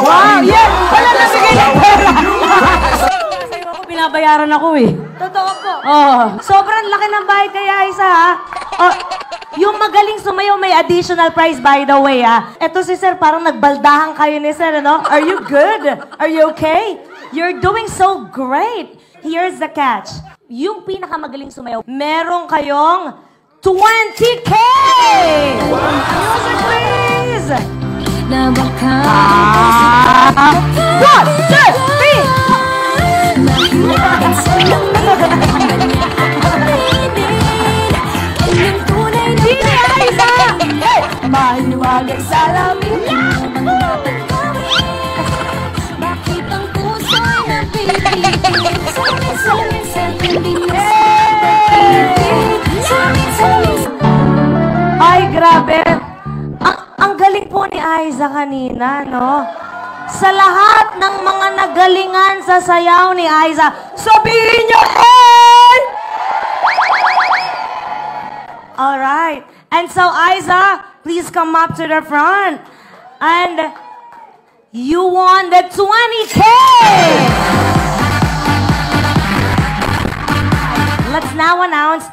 Wow, yeah! Wala nabigay ng pera! Sa'yo ako, binabayaran ako eh. Totoo po. Oh. Sobrang laki ng bayad kay Aiza, ha? Oh, yung magaling sumayaw may additional prize, by the way, ha? Eto si Sir, parang nagbaldahan kayo ni Sir, ano? Are you good? Are you okay? You're doing so great. Here's the catch. Yung pinakamagaling sumayaw, meron kayong 20K! Music, please! Na baka... 1, 2, 3! Mahiwagang salamin bakit ang puso'y napipigil ay, grabe. Ang galing po ni Aiza kanina, no? Sa lahat ng mga nagalingan sa sayaw ni Aiza, sabihin niyo, hey! Alright. And so, Aiza, please come up to the front. And you won the 20K! Let's now announce